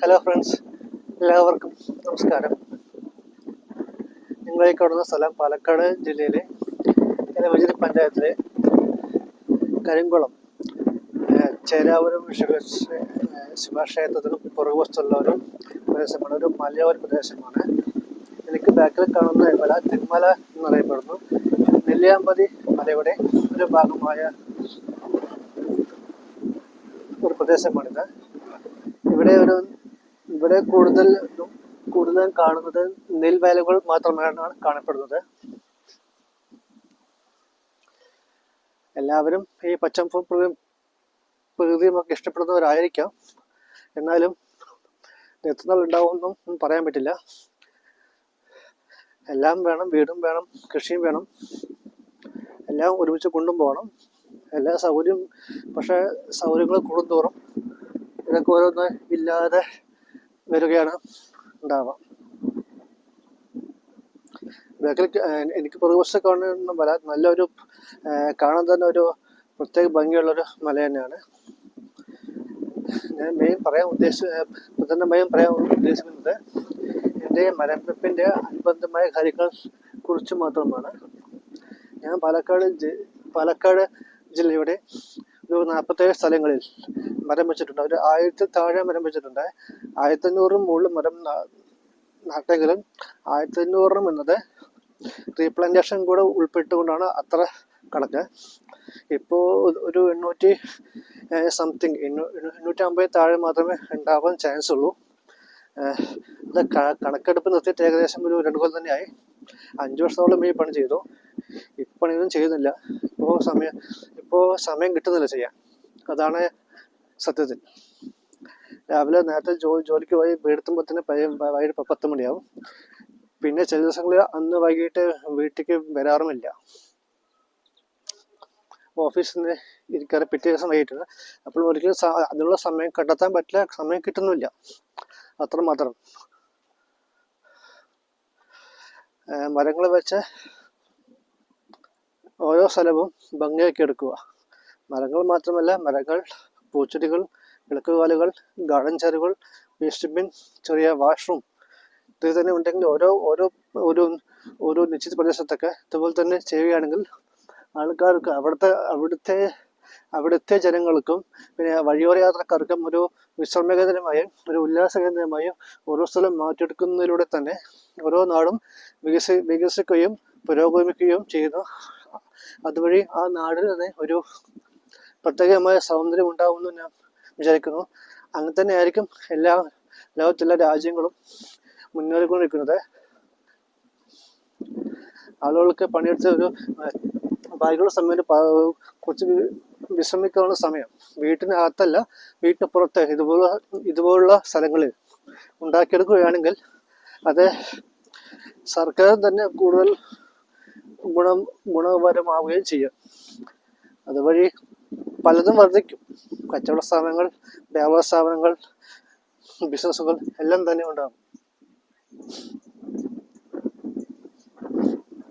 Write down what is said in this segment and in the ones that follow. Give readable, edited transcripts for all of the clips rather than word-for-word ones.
Hello friends, എല്ലാവർക്കും നമസ്കാരം. നിങ്ങളെ കാണുന്ന സ്ഥലം പാലക്കാട് ജില്ലയിലെ എലവഞ്ചേരി പഞ്ചായത്തിലെ കരിങ്കുളം ചേരാപുരം ശിവക്ഷേത്രത്തിനും പുറകുവശത്തുള്ള ഒരു പ്രദേശമാണ്, ഒരു മലയോര പ്രദേശമാണ്. എനിക്ക് ബാക്കിൽ കാണുന്ന മല തെന്മല എന്നറിയപ്പെടുന്നു. നെല്ലിയാമ്പതി മലയുടെ ഒരു ഭാഗമായ ഒരു പ്രദേശമാണിത്. ഇവിടെ കൂടുതലും കാണുന്നത് നെൽവയലുകൾ മാത്രമാണ് കാണപ്പെടുന്നത്. എല്ലാവരും ഈ പച്ചപ്പും പ്രകൃതിയും ഒക്കെ ഇഷ്ടപ്പെടുന്നവരായിരിക്കാം. എന്നാലും എത്ര നാൾ ഉണ്ടാവുമെന്നും പറയാൻ പറ്റില്ല. എല്ലാം വേണം, വീടും വേണം, കൃഷിയും വേണം, എല്ലാം ഒരുമിച്ച് കൊണ്ടുപോകണം. എല്ലാ സൗകര്യം, പക്ഷെ സൗകര്യങ്ങൾ കൂടുന്തോറും ഇതൊക്കെ ഓരോന്ന് ഇല്ലാതെ വരികയാണ് ഉണ്ടാവുക. ബാക്കിൽ എനിക്ക് പുറകുവശത്ത് കാണുന്ന മല നല്ലൊരു കാണാൻ തന്നെ ഒരു പ്രത്യേക ഭംഗിയുള്ളൊരു മല തന്നെയാണ്. ഞാൻ പറയാൻ ഉദ്ദേശിക്കുന്നത് എൻ്റെ മലനിരപ്പിൻ്റെ അനുബന്ധമായ കാര്യങ്ങൾ കുറിച്ച് മാത്രമാണ്. ഞാൻ പാലക്കാട് ജില്ലയുടെ ഒരു 47 സ്ഥലങ്ങളിൽ മരം വെച്ചിട്ടുണ്ട്. ഒരു 1000 താഴെ മരം വെച്ചിട്ടുണ്ട്. 1500 മുകളിൽ മരം നട്ടെങ്കിലും 1500 എന്നത് റീപ്ലാന്റേഷൻ കൂടെ ഉൾപ്പെട്ടുകൊണ്ടാണ് അത്ര കണക്ക്. ഇപ്പോൾ ഒരു 850 താഴെ മാത്രമേ ഉണ്ടാവാൻ ചാൻസ് ഉള്ളൂ. അത് കണക്കെടുപ്പ് നിർത്തിയിട്ട് ഏകദേശം ഒരു 2 കൊല്ലം തന്നെയായി. 5 വർഷത്തോളം ഈ പണി ചെയ്തു. ഇപ്പണിയൊന്നും ചെയ്യുന്നില്ല. ഇപ്പോൾ സമയം കിട്ടുന്നില്ല ചെയ്യാൻ. അതാണ് സത്യത്തിൽ. രാവിലെ നേരത്തെ ജോലിക്ക് പോയി വീടെത്തുമ്പോൾ തന്നെ വൈകിട്ട് 10 മണിയാവും. പിന്നെ ചില ദിവസങ്ങളിൽ അന്ന് വൈകിട്ട് വീട്ടിലേക്ക് വരാറുമില്ല. ഓഫീസിൽ നിന്ന് ഇരിക്കാറ് പിറ്റേ ദിവസം വൈകിട്ട്. അപ്പോൾ ഒരിക്കലും അതിനുള്ള സമയം കണ്ടെത്താൻ പറ്റില്ല, സമയം കിട്ടുന്നില്ല, അത്രമാത്രം. മരങ്ങൾ വെച്ച് ഓരോ സ്ഥലവും ഭംഗിയാക്കി എടുക്കുക. മരങ്ങൾ മാത്രമല്ല, മരങ്ങൾ, പൂച്ചെടികൾ, വിളക്കുകാലുകൾ, ഗാർഡൻ ചെയറുകൾ, വേസ്റ്റ് ബിൻ, ചെറിയ വാഷ്റൂം, ഇത് തന്നെ ഉണ്ടെങ്കിൽ ഓരോ നിശ്ചിത പ്രദേശത്തൊക്കെ ഇതുപോലെ തന്നെ ചെയ്യുകയാണെങ്കിൽ ആൾക്കാർക്ക് അവിടുത്തെ ജനങ്ങൾക്കും പിന്നെ വഴിയോര യാത്രക്കാർക്കും ഒരു വിശ്രമ കേന്ദ്രമായും ഒരു ഉല്ലാസ കേന്ദ്രമായും ഓരോ സ്ഥലം മാറ്റിയെടുക്കുന്നതിലൂടെ തന്നെ ഓരോ നാടും വികസിക്കുകയും പുരോഗമിക്കുകയും ചെയ്യുന്നു. അതുവഴി ആ നാടിന് തന്നെ ഒരു പ്രത്യേകമായ സൗന്ദര്യം ഉണ്ടാവുമെന്ന് ഞാൻ വിചാരിക്കുന്നു. അങ്ങനെ തന്നെ ആയിരിക്കും ലോകത്തെല്ലാ രാജ്യങ്ങളും മുന്നേറിക്കൊണ്ടിരിക്കുന്നത്. ആളുകൾക്ക് പണിയെടുത്ത ഒരു ബാക്കിയുള്ള സമയം കുറച്ച് വിശ്രമിക്കാനുള്ള സമയം വീട്ടിനകത്തല്ല, വീട്ടിന് പുറത്ത് ഇതുപോലുള്ള സ്ഥലങ്ങളിൽ ഉണ്ടാക്കിയെടുക്കുകയാണെങ്കിൽ അത് സർക്കാർ തന്നെ കൂടുതൽ ഗുണപരമാവുകയും ചെയ്യും. അതുവഴി പലതും വർദ്ധിക്കും. കച്ചവട സ്ഥാപനങ്ങൾ, വ്യാപാര സ്ഥാപനങ്ങൾ, ബിസിനസ്സുകൾ എല്ലാം തന്നെ ഉണ്ടാകും.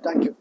Thank you.